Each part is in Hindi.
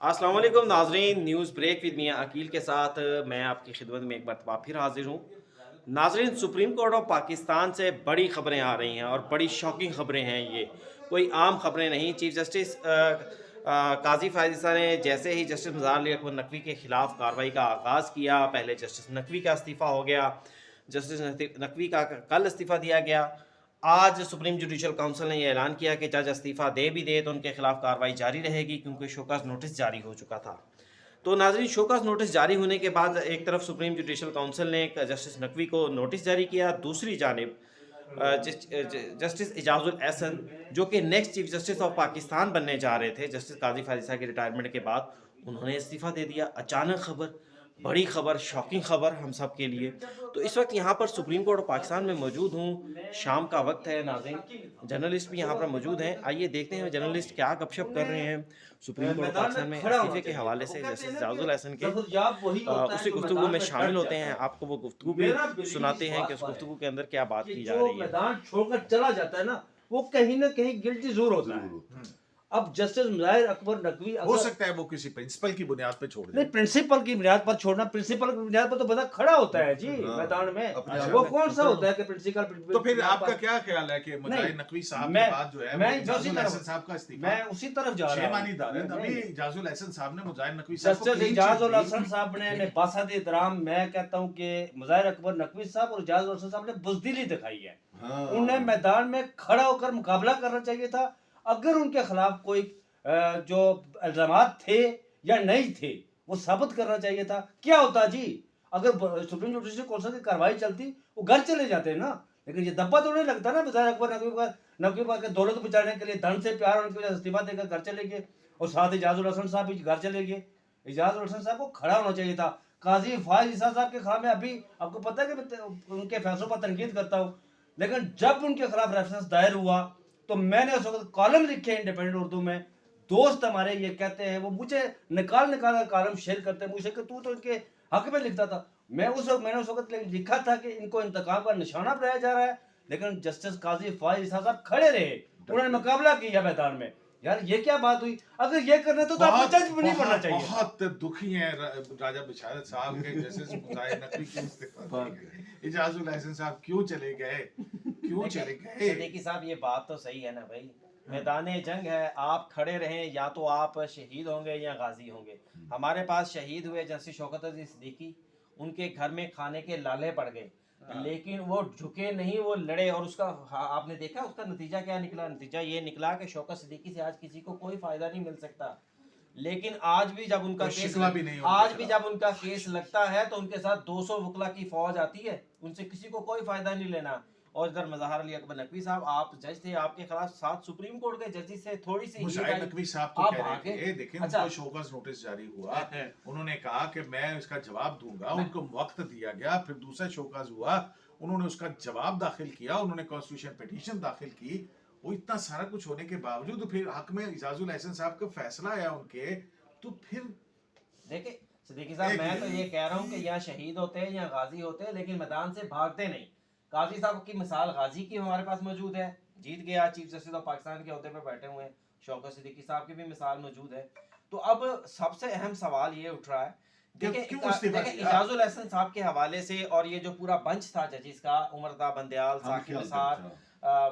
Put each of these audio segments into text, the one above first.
अस्सलाम वालेकुम नाजरीन, न्यूज़ ब्रेक विद मियां अकील के साथ मैं आपकी खिदमत में एक मरतबा फिर हाजिर हूँ। नाजरीन, सुप्रीम कोर्ट ऑफ पाकिस्तान से बड़ी खबरें आ रही हैं और बड़ी शॉकिंग खबरें हैं ये, कोई आम खबरें नहीं। चीफ जस्टिस काजी फायद ईसा ने जैसे ही जस्टिस मज़ार अली अकबर नकवी के खिलाफ कार्रवाई का आगाज़ किया, पहले जस्टिस नकवी का इस्तीफ़ा हो गया, जस्टिस नकवी का कल इस्तीफ़ा दिया गया। आज सुप्रीम जुडिशल काउंसिल ने यह ऐलान किया कि जज इस्तीफ़ा दे भी दे तो उनके खिलाफ कार्रवाई जारी रहेगी, क्योंकि शोकस नोटिस जारी हो चुका था। तो नाजरीन, शोकस नोटिस जारी होने के बाद एक तरफ सुप्रीम जुडिशल काउंसिल ने जस्टिस नकवी को नोटिस जारी किया, दूसरी जानिब जस्टिस एजाजुल एहसन, जो कि next chief justice of Pakistan बनने जा रहे थे जस्टिस काजी फायद की रिटायरमेंट के बाद, उन्होंने इस्तीफ़ा दे दिया। अचानक खबर, बड़ी खबर, शॉकिंग खबर हम सब के लिए। तो इस वक्त यहाँ पर सुप्रीम कोर्ट ऑफ पाकिस्तान में मौजूद हूँ, शाम का वक्त है नाज़रीन, जर्नलिस्ट भी यहाँ पर मौजूद हैं। आइए देखते हैं जर्नलिस्ट क्या गपशप कर रहे हैं सुप्रीम कोर्ट ऑफ मैदान पाकिस्तान में में खड़ा होना इस्तीफ़े के चाहिए था। हवाले वो से कहते हैं जस्टिस ना कि एजाजुल एहसन के। दस्तयाब वही होता है उसी जो गुफ्तगू मैदान में में शामिल डट होते जाता हैं, है। आपको वो गुफ्तगू भी मेरा बिल्कुल सुनाते हैं विश्वास कि उस पर है गुफ्तगू के अंदर क्या बात कि की जा जो रही है। मैदान छोड़कर चला जाता है ना, वो कहीं ना कहीं गिल्टी जरूर होता है। अब जस्टिस मुजाहिर अकबर नकवी हो अगर सकता है वो किसी प्रिंसिपल की बुनियाद पे छोड़ नहीं, दे। प्रिंसिपल की बुनियाद पर छोड़ना, प्रिंसिपल की बुनियाद पर तो बंदा खड़ा होता है जी मैदान में। अपने वो आप कौन सा में। होता है कि प्रिंसिपल तो फिर बुनियाद आपका पर क्या ख्याल है कि नहीं। मुजाहिर नकवी साहब मैं के बाद जो है मैं वो उसी इजाजुल तरफ एहसन साहब का इस्तीफा मैं उसी तरफ जा रहा छह हूँ। मानी दार है, तभी नहीं, इजाजुल एहसन साहब ने मुजाहिर नकवी साहब को justice clean Ijazul chit Hasan दी। साहब ने बासात एहतराम, मैं कहता हूँ कि मुजाहिर अकबर नकवी साहब और इजाजुल हसन साहब ने बुजदिली दिखाई है। हाँ। उन्हें मैदान में खड़ा होकर मुकाबला करना चाहिए था। अगर उनके खिलाफ कोई जो इल्जामात थे या नहीं थे, वो साबित करना चाहिए था। क्या होता जी अगर सुप्रीम जुडिशल काउंसिल की कार्रवाई चलती, वो घर चले जाते ना। लेकिन ये दब्बा तो नहीं लगता ना मुजाहिर अकबर नकवी का दौलत बचाने के लिए धन से प्यार होने की वजह से इस्तीफा देकर घर चले गए, और साथ इजाजुल हसन साहब भी घर चले गए। इजाजुल हसन साहब को खड़ा होना चाहिए था। काजी फायज ईसा साहब के खिलाफ में अभी आपको पता है कि उनके फैसलों पर तनकीद करता हूँ, लेकिन जब उनके खिलाफ रेफरेंस दायर हुआ तो मैंने उस वक्त कॉलम लिखे इंडिपेंडेंट उर्दू में। दोस्त हमारे ये कहते हैं, वो मुझे निकाल निकाल कर कॉलम शेयर करते हैं मुझसे कि तू तो इनके हक में लिखता था। मैंने उस वक्त लिखा था कि इनको इंतकाम का निशाना बनाया जा रहा है, लेकिन जस्टिस काजी फायज ईसा साहब खड़े रहे, उन्होंने मुकाबला किया मैदान में। यार ये क्या बात हुई? अगर ये करना तो आपको जज भी नहीं बनना चाहिए। बहुत दुखी हैं राजा बिशारत साहब के जैसे मुजाहिर नकवी क्यों इस्तीफा दिए, इजाजुल एहसन साहब क्यों चले गए, क्यों चले गए? देखिए साहब, ये बात तो सही है ना भाई, मैदान जंग है, आप खड़े रहें, या तो आप शहीद होंगे या गाजी होंगे। हमारे पास शहीद हुए जैसे शौकत अजीज सिद्दीकी, उनके घर में खाने के लाले पड़ गए, लेकिन वो झुके नहीं, वो लड़े। और उसका आपने देखा उसका नतीजा क्या निकला? नतीजा ये निकला कि शौकत सिद्दीकी से आज किसी को कोई फायदा नहीं मिल सकता। लेकिन आज भी जब उनका केस भी नहीं आज भी जब उनका केस लगता है तो उनके साथ 200 वकला की फौज आती है, उनसे किसी को कोई फायदा नहीं लेना। और इधर मज़ाहर अली अकबर नकवी साहब, आप जज थे, आपके खिलाफ 7 सुप्रीम कोर्ट के जजेस से थोड़ी सी मुजाहिर नकवी साहब तो कह रहे थे, देखें अच्छा, उनको शोकस नोटिस जारी हुआ, उन्होंने कहा कि मैं इसका जवाब दूंगा, उनको वक्त दिया गया, फिर दूसरा शोकस हुआ, उन्होंने उसका जवाब दाखिल किया, उन्होंने कॉन्स्टिट्यूशन पिटीशन दाखिल की। वो इतना सारा कुछ होने के बावजूद फिर हक में इजाजुल एहसन साहब का फैसला आया उनके, तो फिर देखिए सिद्दीकी साहब, मैं तो ये कह रहा हूँ कि या शहीद होते हैं या गाजी होते हैं, लेकिन मैदान से भागते नहीं। काजी साहब की मिसाल गाजी की हमारे पास मौजूद है, जीत गया, चीफ जस्टिस ऑफ पाकिस्तान के होते पे बैठे हुए हैं। शौकत सिद्दीकी साहब की भी मिसाल मौजूद है। तो अब सबसे अहम सवाल ये उठ रहा है, देखिए इजाजुल एहसन साहब के हवाले से, और ये जो पूरा बंच था जजिस का, उमरता बंदयाल, साकिब निसार,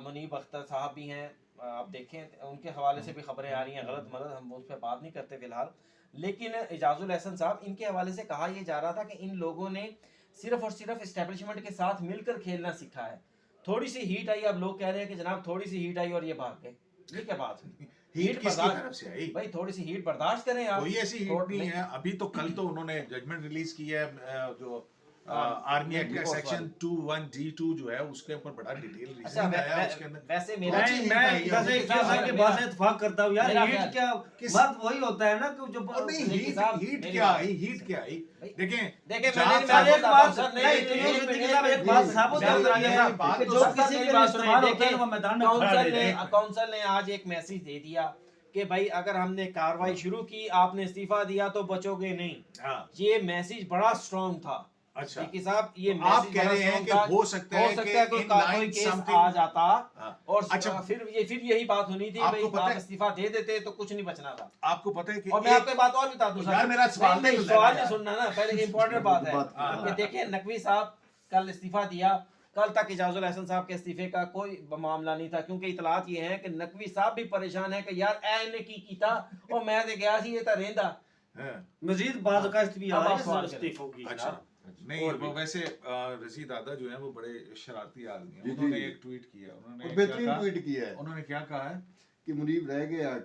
मुनीब अख्तर साहब भी हैं, आप देखें उनके हवाले से भी खबरें आ रही हैं गलत मलत, हम उस पर बात नहीं करते फिलहाल। लेकिन इजाजुल एहसन साहब, इनके हवाले से कहा यह जा रहा था कि इन लोगों ने सिर्फ और सिर्फ इस्टेब्लिशमेंट के साथ मिलकर खेलना सीखा है। थोड़ी सी हीट आई, अब लोग कह रहे हैं कि जनाब थोड़ी सी हीट आई और ये भाग गए। ये क्या बात हुई? हीट किसकी तरफ से आई भाई, थोड़ी सी हीट बर्दाश्त करें आप। कोई ऐसी हीट नहीं है। अभी तो कल तो उन्होंने जजमेंट रिलीज की है, जो आर्मी एक्ट का सेक्शन 21D2 जो है उसके ऊपर बड़ा डिटेल रीजनिंग आया है उसके अंदर। वैसे मेरा मैं की बात से इत्तेफाक करता हूं यार। हीट क्या बात वही होता है ना कि जो नहीं, हीट क्या आई, हीट क्या आई? देखें देखिए, मैंने एक बात एक बात साबित कर रही है कि जो किसी के लिए इस्तेमाल होता है वो मैदान में खड़ा रहता है। काउंसिल ने आज एक मैसेज दे दिया कि भाई अगर हमने कार्रवाई शुरू की, आपने इस्तीफा दिया तो बचोगे नहीं। हाँ। ये मैसेज बड़ा स्ट्रॉन्ग था। अच्छा। सिद्दीकी साहब ये तो आप मैसेज कह बड़ा रहे हैं strong कि था, हो सकता है कि कोई in कोई line केस something- आ जाता हाँ। और अच्छा। फिर यही बात होनी थी, आपको भाई पता आप है- इस्तीफा दे देते तो कुछ नहीं बचना था। आपको पता है कि और मैं आपको एक बात और बता दूं यार, मेरा सवाल नहीं, तो सवाल सुनना नहीं सुनना ना, पहले इंपॉर्टेंट बात है हाँ। कि देखिए नकवी साहब कल इस्तीफा दिया, कल तक इजाजुल हसन साहब के इस्तीफे का कोई मामला नहीं था, क्योंकि इतलात ये है कि नकवी साहब भी परेशान है कि यार ए इन्हें की कीता और मैं ते गया सी ये तो रेंदा हाँ। मजीद बाद का भी अब आ आप रहा सवाल है करें। इस्तीफों की अच्छा जनाब। नहीं और वो भी। वैसे रजी दादा जो है वो बड़े शरारती आदमी हैं। जी, उन्होंने जी। एक ट्वीट किया, उन्होंने बेहतरीन क्या कहा? ट्वीट किया है उन्होंने क्या कहा है? कि मुनीब रह गया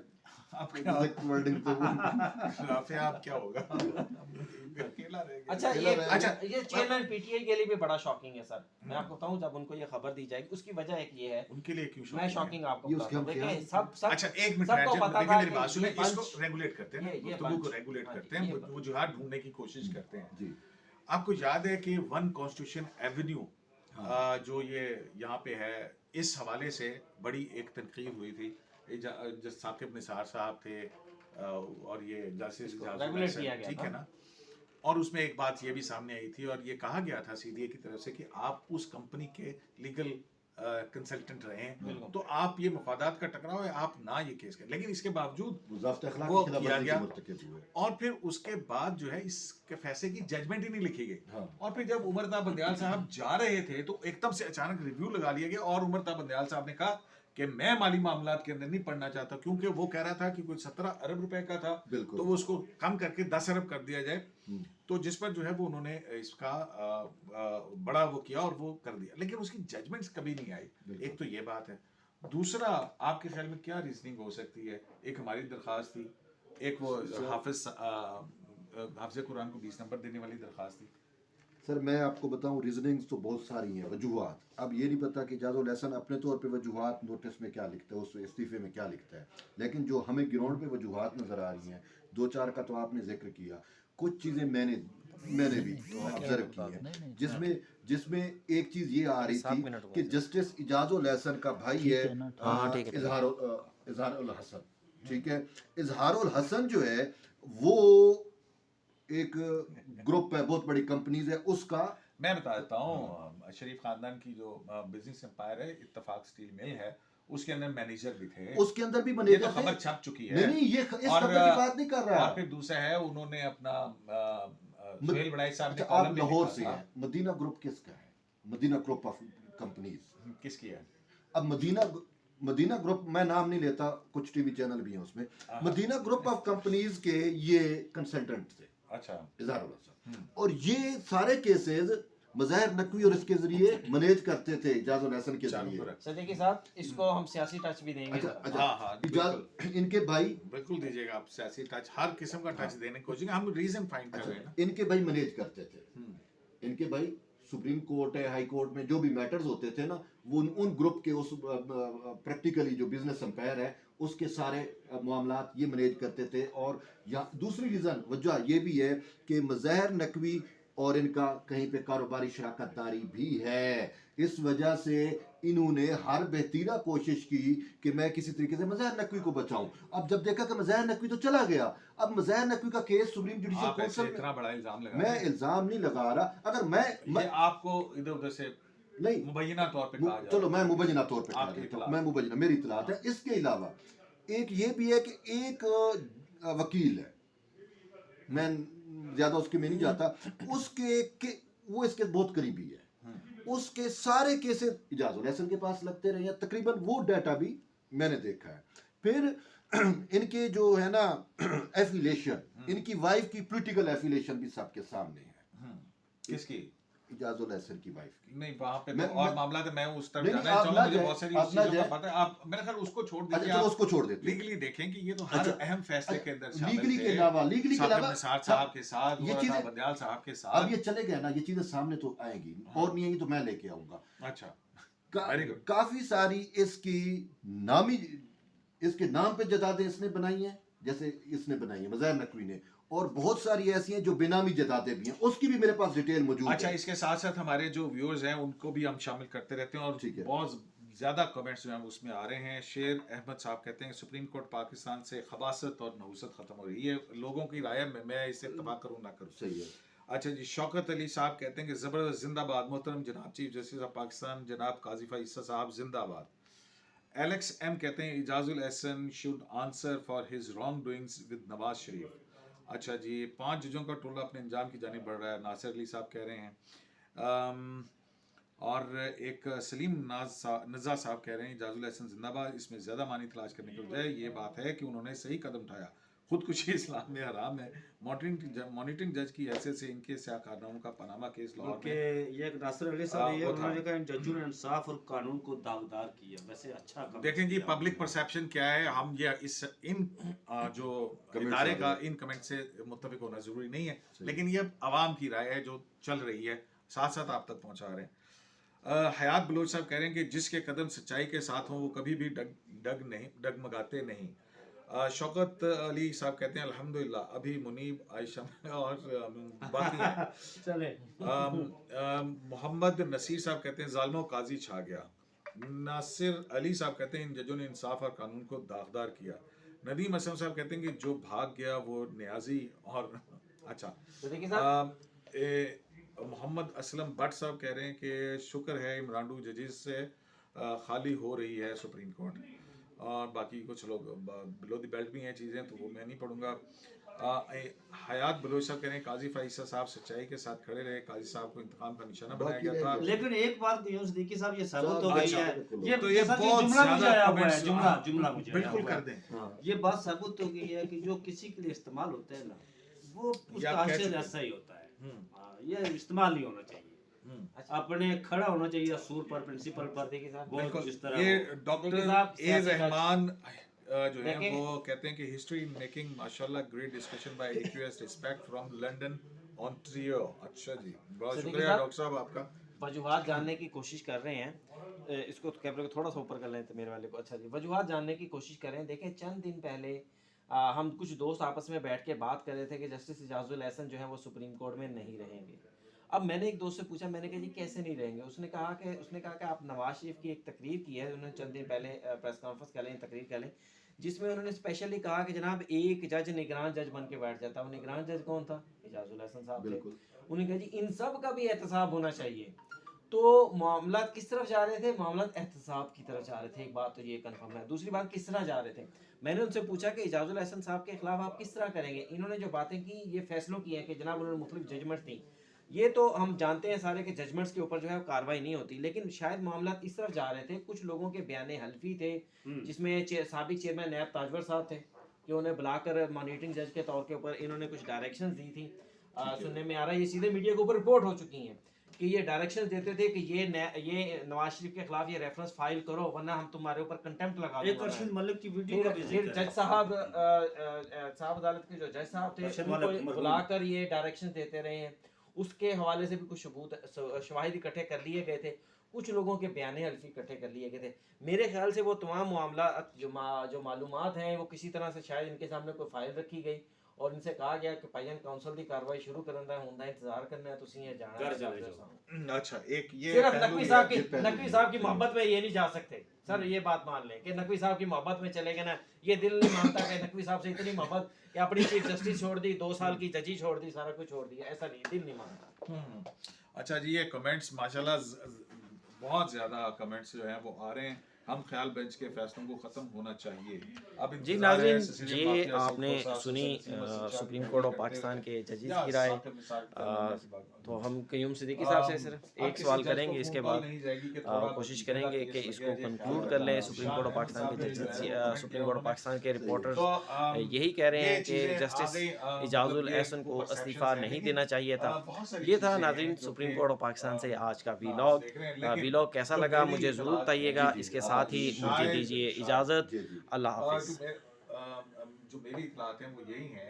आप क्या वर्डिंग तो वो- खिलाफे आप क्या होगा? अकेला रह गया। अच्छा अच्छा, ये चेयरमैन पीटीआई के लिए भी बड़ा शॉकिंग है सर। मैं आपको बताऊं जब उनको ये खबर दी जाएगी उसकी वजह एक ये है, उनके लिए क्यों मैं shocking है? शॉकिंग आपको ये बताता उसके हूं। हम देखिए ख्याल- सब अच्छा एक मिनट सबको रह पता जाए, था मेरी कि बात सुने, ये पंच- इसको रेगुलेट करते हैं, ये गुफ्तगू को पंच- रेगुलेट हाँ करते जी, हैं, ये वो वजूहात ढूंढने की कोशिश करते हैं। जी आपको याद है कि वन कॉन्स्टिट्यूशन एवेन्यू हाँ। जो ये यहाँ पे है, इस हवाले से बड़ी एक तनकीद हुई थी। जब साकिब निसार साहब थे और ये जस्टिस इसको इजाजुल regulate हसन, किया गया ठीक था। है ना, और उसमें एक बात ये भी सामने आई थी और ये कहा गया था सीडीए की तरफ से कि आप उस कंपनी के लीगल कंसल्टेंट रहे हैं, बिल्कुल। तो आप ये मफादात का टकराव है, आप ना ये केस करें। लेकिन इसके बावजूद मुज़ाफ़त अखलाक वो की खिलाफ किया वर्जी गया। के मुर्तकिब हुए। और फिर उसके बाद जो है इसके फैसले की जजमेंट ही नहीं लिखी गई। हाँ। और फिर जब उमर ता बंदयाल साहब जा रहे थे तो एकदम से अचानक रिव्यू लगा लिया गया और उमर ता बंदयाल साहब ने कहा कि मैं माली मामलात के अंदर नहीं पढ़ना चाहता, क्योंकि वो कह रहा था कि कोई 17 अरब रुपए का था, बिल्कुल। तो वो उसको कम करके 10 अरब कर दिया जाए। हम्म। तो जिस पर जो है वो उन्होंने इसका बड़ा वो किया और वो कर दिया, लेकिन उसकी जजमेंट्स कभी नहीं आई। बिल्कुल। एक तो ये बात है। दूसरा, आपके ख्याल में क्या रीजनिंग हो सकती है? एक हमारी दरख्वास्त थी, एक वो हाफिज कुरान को 20 नंबर देने वाली दरख्वास्त थी। सर मैं आपको बताऊं, रीजनिंग्स तो बहुत सारी हैं, वजूहात। अब ये नहीं पता कि इजाजुल हसन अपने तौर पे वजूहात नोटिस में क्या लिखता है, उस इस्तीफे में क्या लिखता है, लेकिन जो हमें ग्राउंड पे वजूहात नज़र आ रही हैं, दो चार का तो आपने जिक्र किया, कुछ चीज़ें मैंने भी ऑब्जर्व की हैं, जिसमें एक चीज़ ये आ रही थी कि जस्टिस इजाजुल हसन का भाई है इजहारुल हसन, ठीक है। इजहारुल हसन जो है वो एक ग्रुप है, बहुत बड़ी कंपनीज है उसका। मैं बता देता हूँ, शरीफ खानदान की जो बिजनेस एम्पायर है, इत्तेफाक स्टील मिल है, उसके अंदर मैनेजर भी थे। उसके अंदर भी ये मैनेजर तो थे। खबर छप चुकी है। नहीं ये इस और, खबर की बात नहीं कर रहा। और फिर दूसरा है, उन्होंने अपना सुहेल बड़ाई साहब ने अच्छा, कॉलम आप भी लाहौर लिखा से था। हैं, मदीना ग्रुप किसका है? मदीना ग्रुप ऑफ कंपनीज किसकी है? अब मदीना ग्रुप, मैं नाम नहीं लेता, कुछ टीवी चैनल भी हैं उसमें। मदीना ग्रुप ऑफ कंपनीज के ये कंसल्टेंट थे, अच्छा। इजहारुल हसन, और ये सारे केसेस मज़ाहिर नकवी और इसके जरिए मैनेज करते थे इजाजुल हसन के जरिए। सिद्दीकी साहब इसको हम सियासी टच भी देंगे। अच्छा हाँ, हाँ, इनके भाई बिल्कुल दीजिएगा आप सियासी टच, हर किस्म का टच देने की कोशिश, हम रीजन फाइंड कर रहे हैं ना। इनके भाई मैनेज करते थे। इनके भाई सुप्रीम कोर्ट है, हाई कोर्ट में जो भी मैटर्स होते थे ना, वो उन ग्रुप के उस प्रैक्टिकली जो बिजनेस एम्पायर है उसके सारे मामलात ये मैनेज करते थे। और या दूसरी रीज़न वजह ये भी है कि मज़ाहिर नकवी और इनका कहीं पे कारोबारी शराकतदारी भी है। इस वजह से इन्होंने हर बेहतरीना कोशिश की कि मैं किसी तरीके से मज़ाहिर नकवी को बचाऊं। अब जब देखा कि मज़ाहिर नकवी तो चला गया, अब मज़ाहिर नकवी का केस सुप्रीम जुडिशियल आप ऐसे काउंसिल इतना बड़ा इल्जाम लगा मैं रहे हैं। इल्जाम नहीं लगा रहा। अगर मैं ये आपको इधर उधर से नहीं मुबैना तौर पे कहा जा चलो रहा मैं मुबैना तौर पे कह आपकी देता हूं, इतलात। मैं मुबैना, मेरी इतलात है। इसके अलावा एक ये भी है कि एक वकील है, मैं ज्यादा उसके में नहीं जाता, उसके वो इसके बहुत करीबी है, उसके सारे केसेस इजाजुल हसन के पास लगते रहे हैं, तकरीबन वो डाटा भी मैंने देखा है। फिर इनके जो है ना एफिलेशन, इनकी वाइफ की पॉलिटिकल एफिलेशन भी सबके सामने है। किसकी? इजाजुल हसन की वाइफ की। नहीं, वहाँ पे मैं- तो और मैं- मामला है, मैं उस तरफ नहीं, जाना नहीं, आप चाहूँगा, ना मुझे जाए, बहुत सारी आप ना चीज़ों का जाए। पता है। आप मेरे ख्याल उसको छोड़ अच्छा दीजिए, चलो आप उसको छोड़ देते हैं। लीगली देखें कि ये तो हर अच्छा, अहम फैसले के अंदर शामिल लीगली थे। के अलावा साकिब निसार साहब के साथ, ये वरदा चीजें बंदयाल साहब के अब साथ। ये चले गए ना, ये चीजें सामने तो आएंगी, और नहीं आएंगी तो मैं लेके आऊंगा। अच्छा, Very good. काफी सारी इसकी नामी, इसके नाम पे जदादें इसने बनाई हैं, जैसे इसने बनाई है मज़ाहिर नकवी ने, और बहुत सारी ऐसी हैं जो बेनामी जदादें भी हैं, उसकी भी मेरे पास डिटेल मौजूद अच्छा, है। इसके साथ साथ हमारे जो व्यूअर्स हैं उनको भी हम शामिल करते रहते हैं, और ठीक है। बहुत ज़्यादा कमेंट्स जो हैं उसमें आ रहे हैं। शेर अहमद साहब कहते हैं सुप्रीम कोर्ट पाकिस्तान से खबासत और नहुसत ख़त्म हो रही है। ये लोगों की राय है, मैं इससे इत्तफाक करूँ ना करूँ। सही है। अच्छा जी, शौकत अली साहब कहते हैं कि ज़बरदस्त जिंदाबाद मोहतरम जनाब चीफ जस्टिस ऑफ पाकिस्तान जनाब काजी फ़ैसल साहब जिंदाबाद। एलेक्स एम कहते हैं Ijazul Ahsan should answer for his wrong doings with Nawaz Sharif. अच्छा जी, 5 जजों का टोला अपने अंजाम की जानिब बढ़ रहा है, नासिर अली साहब कह रहे हैं। और एक सलीम नज़ा साहब कह रहे हैं इजाजुल एहसन जिंदाबाद, इसमें ज़्यादा मानी तलाश करने के बजाय ये बात है कि उन्होंने सही कदम उठाया, खुदकुशी इस्लाम में हराम है। मॉनिटरिंग जज की हैसियत से इनके स्या कारनामों का पनामा केस लाहौर उनके में ये नासिर अली साहब ये वो था। उन्होंने कहा इन जजों ने इंसाफ और कानून को दागदार किया। वैसे अच्छा काम देखें जी, किया पब्लिक उन्होंने। परसेप्शन क्या है, हम ये इन जो Comments इदारे आ का रहे इन कमेंट से मुत्तफिक होना जरूरी नहीं है, लेकिन ये आवाम की राय है जो चल रही है, साथ साथ आप तक पहुंचा रहे हैं। हयात बलोच साहब कह रहे हैं कि जिसके कदम सच्चाई के साथ हों वो कभी भी डगमगाते नहीं। शौकत अली साहब कहते हैं अल्हम्दुलिल्लाह अभी मुनीब आयशा और बाकी हैं। चले मोहम्मद नसीर साहब कहते हैं जालिमों काजी छा गया। नासिर अली साहब कहते हैं इन जजों ने इंसाफ और कानून को दागदार किया। नदीम असलम साहब कहते हैं कि जो भाग गया वो न्याजी और अच्छा। तो देखिए साहब, मोहम्मद असलम भट्ट साहब कह रहे हैं कि शुक्र है इमरान जजेस से खाली हो रही है सुप्रीम कोर्ट। और बाकी कुछ लोग बिलो द बेल्ट भी हैं चीज़ें, तो वो मैं नहीं पढ़ूंगा। हयात बलोच साहब कह रहे हैं काजी फ़ैसल साहब सच्चाई के साथ खड़े रहे, काजी साहब को इंतकाम का निशाना बनाया बाकी गया था। रह लेकिन एक बात यूं सिद्दीकी साहब ये साबित हो अच्छा, गई है, ये तो ये सर, बहुत जुमला मुझे ज्यादा आया हुआ है, comments- जुमला मुझे आया बिल्कुल हुआ कर है। दें। हाँ। ये बात साबित हो गई है कि जो किसी के लिए इस्तेमाल होता है ना, वो उसका आप कह हासिल चुके ऐसा ही होता है। हाँ, ये इस्तेमाल नहीं होना चाहिए। अपने खड़ा होना चाहिए असूल पर, प्रिंसिपल पर। देखिए साहब, वो बिल्कुल। जिस तरह ये हो। डॉक्टर देखिए साहब, ए सियासी रहमान जो है देखें- वो कहते हैं कि हिस्ट्री मेकिंग माशाल्लाह great discussion by AQS respect from London Ontario. अच्छा जी, बहुत सिद्दीकी शुक्रिया साहब, डॉक्टर साहब आपका। वजूहात जानने की कोशिश कर रहे हैं। इसको तो कैमरे को थोड़ा सा ऊपर कर लें तो मेरे वाले को। अच्छा जी, वजूहात जानने की कोशिश कर रहे हैं। देखें, चंद दिन पहले हम कुछ दोस्त आपस में बैठ के बात कर रहे थे कि जस्टिस इजाजुल एहसन जो है वो सुप्रीम कोर्ट में नहीं रहेंगे। अब मैंने एक दोस्त से पूछा, मैंने कहा जी कैसे नहीं रहेंगे? उसने कहा कि आप नवाज शरीफ की एक तकरीर की है, उन्होंने चंद दिन पहले प्रेस कॉन्फ्रेंस कर लें, तकरीर कर लें, जिसमें उन्होंने स्पेशली कहा कि जनाब एक जज निगरान जज बन के बैठ जाता है। वो निगरान जज कौन था? इजाजुल एहसन साहब थे। बिल्कुल। उन्होंने कहा जी इन सब का भी एहतसाब होना चाहिए। तो मामला किस तरफ जा रहे थे? मामला एहतसाब की तरफ जा रहे थे। एक बात तो ये कंफर्म है। दूसरी बात, किस तरह जा रहे थे? मैंने उनसे पूछा कि इजाजुल एहसन साहब के खिलाफ आप किस तरह करेंगे? इन्होंने जो बातें की, ये फैसलों की हैं कि जनाब उन्होंने मुख्तलिफ जजमेंट दी। ये तो हम जानते हैं सारे के जजमेंट्स के ऊपर जो है कार्रवाई नहीं होती, लेकिन शायद मामला इस तरफ जा रहे थे। कुछ लोगों के बयाने हल्फी थे, जिसमें साबिक चेयरमैन नैब ताजवर साहब थे कि उन्हें बुलाकर मॉनिटरिंग जज के तौर के ऊपर इन्होंने कुछ डायरेक्शंस दी थी। सुनने में आ रहा है, ये सीधे मीडिया के ऊपर रिपोर्ट हो चुकी हैं कि ये डायरेक्शन देते थे कि ये नवाज शरीफ के खिलाफ ये रेफरेंस फाइल करो, वरना हम तुम्हारे ऊपर कंटेम्प्ट लगा एक देंगे। अरशद मलिक की वीडियो का भी फिर जिक्र है। जज साहब अदालत के जो जज साहब थे, अरशद उनको मलिक मरहूम। बुलाकर ये डायरेक्शन देते रहे हैं। उसके हवाले से भी कुछ शवाहिद इकट्ठे कर लिए गए थे, कुछ लोगों के बयाने हल्फी इकट्ठे कर लिए गए थे। मेरे ख्याल से वो तमाम मामला जो मालूमात हैं वो किसी तरह से शायद इनके सामने कोई फाइल रखी गई और इनसे कहा गया कि भाईजान काउंसिल की कार्रवाई शुरू करना है, हुंदा इंतजार करना है, तुसी ये जाना घर है चले जाओ। जाओ। अच्छा, एक ये सिर्फ पहलू नकवी भी साहब है। की ये पहलू नकवी भी साहब की है। मोहब्बत में ये नहीं जा सकते सर, ये बात मान लें कि नकवी साहब की मोहब्बत में चले गए ना, ये दिल नहीं मानता कि नकवी साहब से इतनी मोहब्बत कि अपनी चीफ जस्टिस छोड़ दी, 2 साल की जजी छोड़ दी, सारा कुछ छोड़ दिया, ऐसा नहीं, दिल नहीं मानता। अच्छा जी, ये कमेंट्स माशाल्लाह बहुत ज़्यादा कमेंट्स जो हैं वो आ रहे हैं। हम ख्याल बेंच के फैसलों को ख़त्म होना चाहिए। अब जी इंतज़ार है नाज़रीन, सिलसिले ये माफिया आपने सईद साहब, सुनी सैयद नसीम मसीह सुप्रीम शाह कोर्ट ऑफ करते पाकिस्तान हुए। के जजेस या की राय। साकिब निसार की तरह से बात तो हम क्यूम सिद्दीकी साहब से सिर्फ अब एक किसी सवाल जज करेंगे, को इसके फोन कॉल बाद नहीं जाएगी कि थोड़ा कोशिश बड़ा करेंगे केस कि लगे, इसको ये ख्याल कंक्लूड रखना कर लें। है। सुप्रीम कोर्ट ऑफ पाकिस्तान के शाह जजेस अहमद साहब सुप्रीम कोर्ट ऑफ पाकिस्तान के रिपोर्टर्स तो, यही कह रहे ये हैं कि चीज़ें जस्टिस आ गई, इजाजुल मतलब ये एहसन को perceptions इस्तीफ़ा हैं, नहीं लेकिन, देना चाहिए था। बहुत सारी ये था चीज़ें नाज़रीन हैं जो सुप्रीम कि, कोर्ट ऑफ पाकिस्तान से आज का आप वीलॉग। देख रहे हैं, लेकिन वीलॉग कैसा जो लगा मेरी मुझे ज़रूर इत्तलात बताइएगा। जी, जी, इसके जी, साथ ही मुझे शायद- दीजिए शायद- इजाज़त। जी, जी। अल्लाह हाफिज़। जो मेरी इत्तलात हैं वो यही हैं